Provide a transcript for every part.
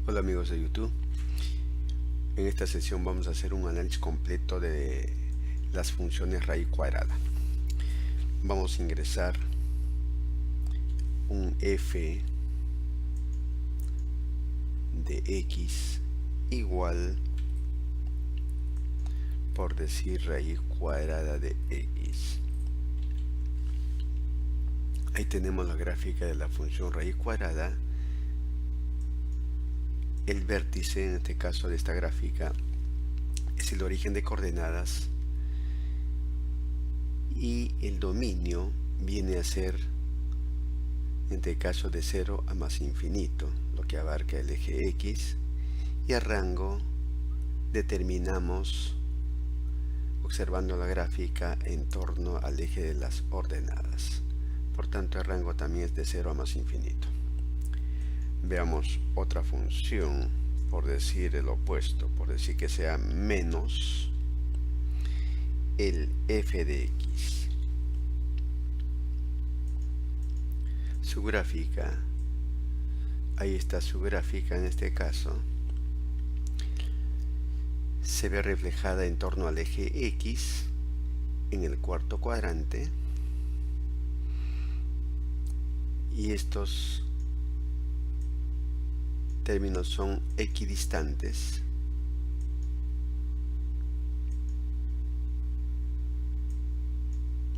Hola amigos de YouTube. En esta sesión vamos a hacer un análisis completo de las funciones raíz cuadrada. Vamos a ingresar un f de x igual, por decir, raíz cuadrada de x. Ahí tenemos la gráfica de la función raíz cuadrada. El vértice, en este caso de esta gráfica, es el origen de coordenadas y el dominio viene a ser, en este caso, de 0 a más infinito, lo que abarca el eje x, y el rango determinamos observando la gráfica en torno al eje de las ordenadas. Por tanto, el rango también es de 0 a más infinito. Veamos otra función, por decir el opuesto, por decir que sea menos el f de x. Su gráfica, ahí está su gráfica en este caso, se ve reflejada en torno al eje x en el cuarto cuadrante, y estos términos son equidistantes.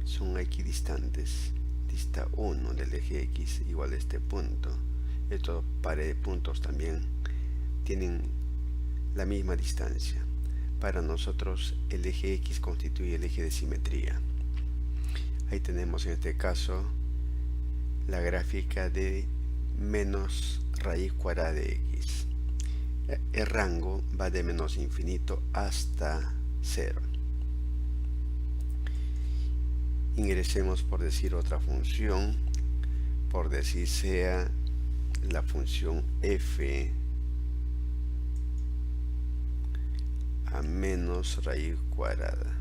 Son equidistantes. Dista 1 del eje x igual a este punto. Estos pares de puntos también tienen la misma distancia. Para nosotros el eje x constituye el eje de simetría. Ahí tenemos en este caso la gráfica de menos raíz cuadrada de x. El rango va de menos infinito hasta 0. Ingresemos, por decir, otra función, por decir sea la función f a menos raíz cuadrada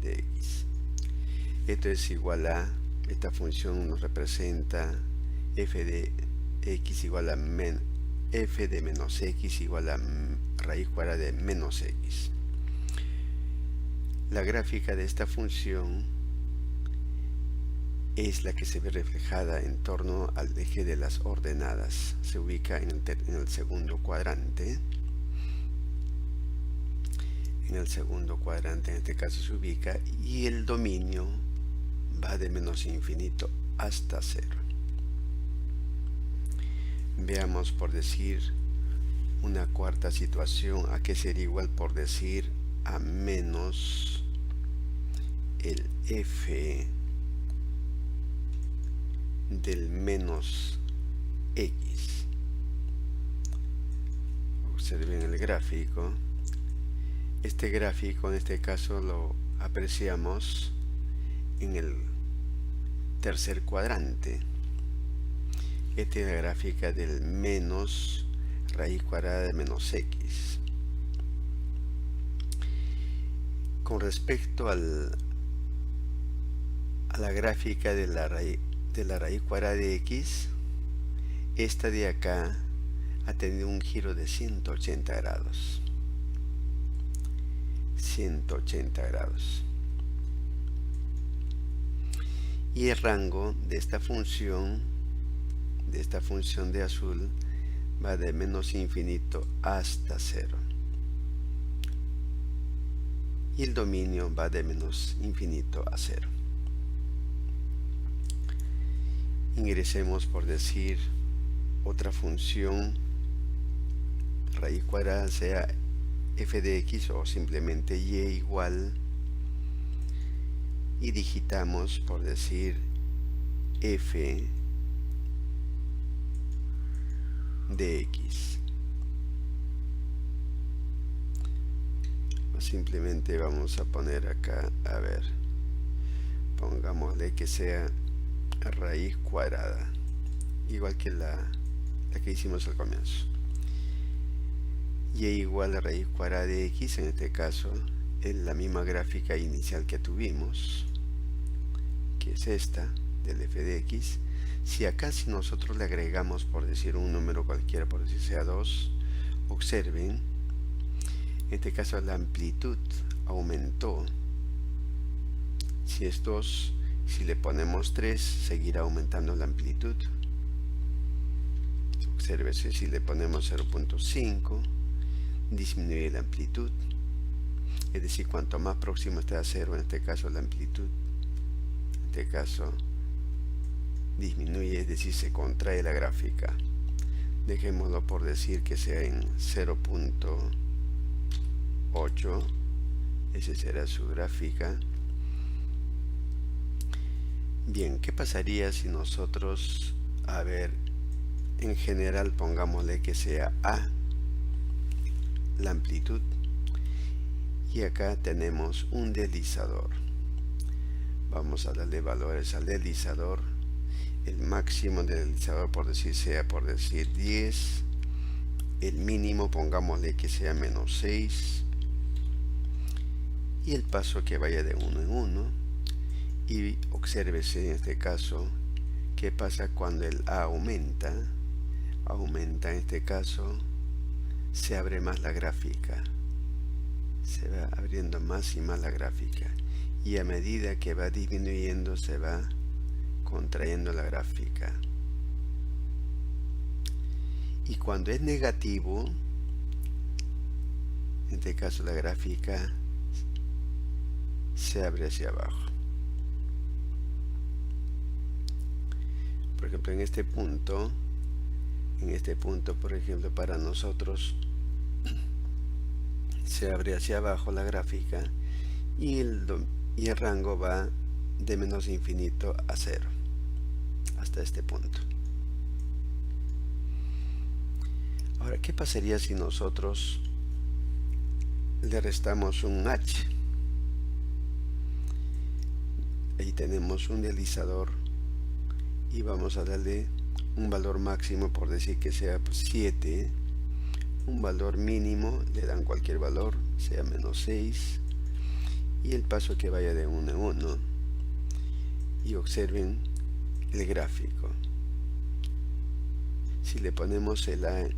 de x. Esto es igual a, esta función nos representa f de x igual a f de menos x igual a raíz cuadrada de menos x. La gráfica de esta función es la que se ve reflejada en torno al eje de las ordenadas. Se ubica en el segundo cuadrante. En el segundo cuadrante, en este caso, se ubica, y el dominio va de menos infinito hasta 0. Veamos, por decir, una cuarta situación, a que sería igual, por decir, a menos el f del menos x. Observen el gráfico. Este gráfico, en este caso, lo apreciamos en el tercer cuadrante. Esta es la gráfica del menos raíz cuadrada de menos x. Con respecto a la gráfica de la raíz cuadrada de x, esta de acá ha tenido un giro de 180 grados. 180 grados. Y el rango de esta función de azul, va de menos infinito hasta 0. Y el dominio va de menos infinito a 0. Ingresemos, por decir, otra función raíz cuadrada, sea f de x o simplemente y igual, y digitamos, por decir, f de x. O simplemente vamos a poner acá, a ver, pongámosle que sea raíz cuadrada, igual que la que hicimos al comienzo. Y igual a raíz cuadrada de x, en este caso es la misma gráfica inicial que tuvimos, que es esta del f de x. Si acá, si nosotros le agregamos, por decir, un número cualquiera, por decir sea 2, observen, en este caso la amplitud aumentó. Si es 2, si le ponemos 3, seguirá aumentando la amplitud. Obsérvese, si le ponemos 0.5, disminuye la amplitud. Es decir, cuanto más próximo esté a 0, en este caso la amplitud, en este caso disminuye, es decir, se contrae la gráfica. Dejémoslo por decir que sea en 0.8, esa será su gráfica. Bien, ¿qué pasaría si nosotros, a ver, en general pongámosle que sea A la amplitud, y acá tenemos un deslizador? Vamos a darle valores al deslizador. El máximo del deslizador, por decir, sea por decir 10. El mínimo pongámosle que sea menos 6. Y el paso que vaya de 1 en 1. Y obsérvese en este caso qué pasa cuando el A aumenta. Aumenta, en este caso se abre más la gráfica, se va abriendo más y más la gráfica, y a medida que va disminuyendo se va contrayendo la gráfica. Y cuando es negativo, en este caso la gráfica se abre hacia abajo. Por ejemplo, en este punto, por ejemplo, para nosotros se abre hacia abajo la gráfica, y el rango va de menos infinito a 0 hasta este punto. Ahora, ¿qué pasaría si nosotros le restamos un h? Ahí tenemos un deslizador y vamos a darle un valor máximo, por decir que sea 7, un valor mínimo, le dan cualquier valor, sea menos 6, y el paso que vaya de 1 en 1. Y observen el gráfico. Si le ponemos el A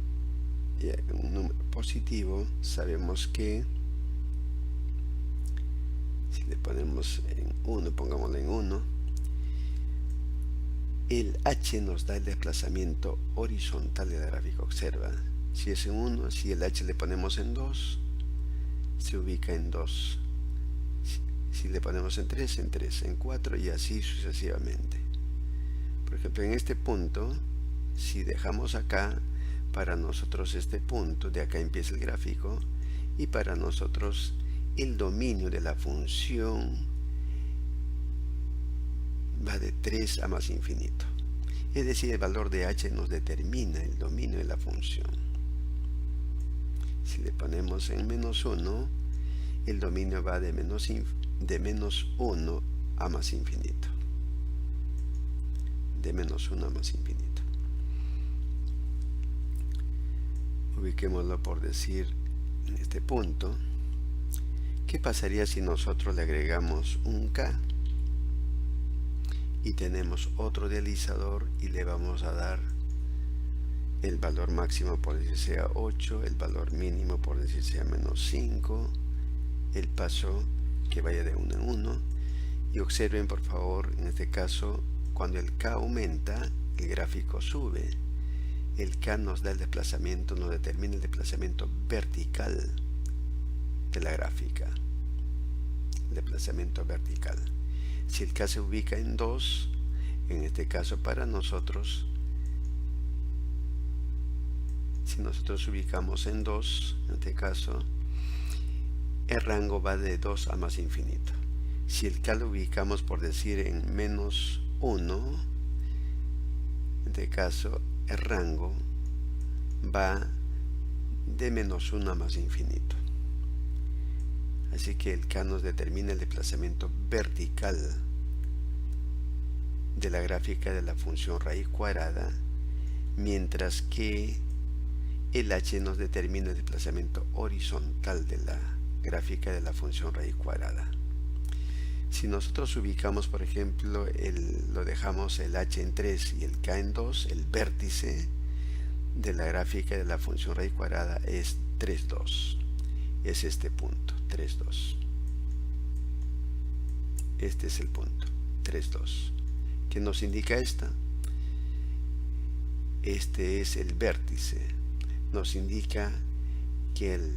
un número positivo, sabemos que si le ponemos en 1, pongámoslo en 1, el h nos da el desplazamiento horizontal de la gráfica. Observa, si es en 1, si el h le ponemos en 2, se ubica en 2. Si le ponemos en 3, en 3, en 4, y así sucesivamente. Por ejemplo, en este punto, si dejamos acá, para nosotros este punto, de acá empieza el gráfico, y para nosotros el dominio de la función va de 3 a más infinito. Es decir, el valor de h nos determina el dominio de la función. Si le ponemos en menos 1, el dominio va de menos 1 a más infinito. De menos 1 a más infinito. Ubiquémoslo por decir en este punto. ¿Qué pasaría si nosotros le agregamos un k? Y tenemos otro deslizador y le vamos a dar el valor máximo, por decir sea 8, el valor mínimo, por decir sea menos 5, el paso que vaya de 1 en 1. Y observen, por favor, en este caso, cuando el k aumenta, el gráfico sube. El k nos da el desplazamiento, nos determina el desplazamiento vertical de la gráfica. El desplazamiento vertical. Si el k se ubica en 2, en este caso para nosotros, si nosotros ubicamos en 2, en este caso, el rango va de 2 a más infinito. Si el k lo ubicamos, por decir, en menos 1, en este caso, el rango va de menos 1 a más infinito. Así que el k nos determina el desplazamiento vertical de la gráfica de la función raíz cuadrada, mientras que el h nos determina el desplazamiento horizontal de la gráfica de la función raíz cuadrada. Si nosotros ubicamos, por ejemplo, lo dejamos el h en 3 y el k en 2, el vértice de la gráfica de la función raíz cuadrada es 3,2. Es este punto, 3,2. Este es el punto, 3,2. ¿Qué nos indica esta? Este es el vértice. Nos indica que el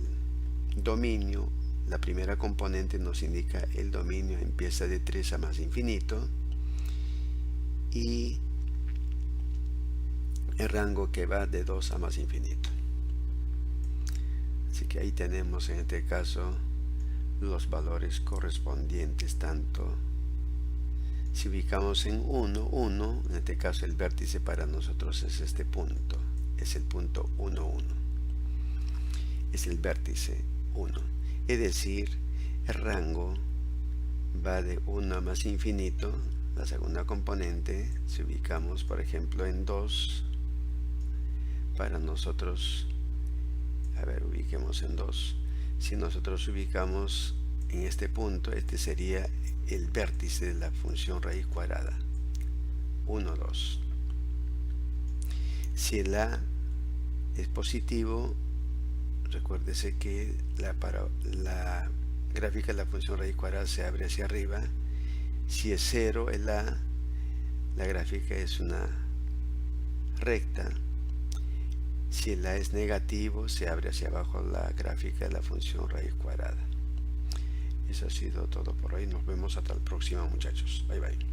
dominio, la primera componente nos indica el dominio empieza de 3 a más infinito y el rango que va de 2 a más infinito. Así que ahí tenemos en este caso los valores correspondientes, tanto si ubicamos en 1, 1, en este caso el vértice para nosotros es este punto, es el punto 1, 1. Es el vértice 1. Es decir, el rango va de 1 a más infinito. La segunda componente, si ubicamos por ejemplo en 2, para nosotros, a ver, ubiquemos en 2. Si nosotros ubicamos en este punto, este sería el vértice de la función raíz cuadrada, 1, 2. Si el A es positivo, recuérdese que la gráfica de la función raíz cuadrada se abre hacia arriba. Si es 0 el A, la gráfica es una recta. Si el A es negativo, se abre hacia abajo la gráfica de la función raíz cuadrada. Eso ha sido todo por hoy. Nos vemos hasta la próxima, muchachos. Bye bye.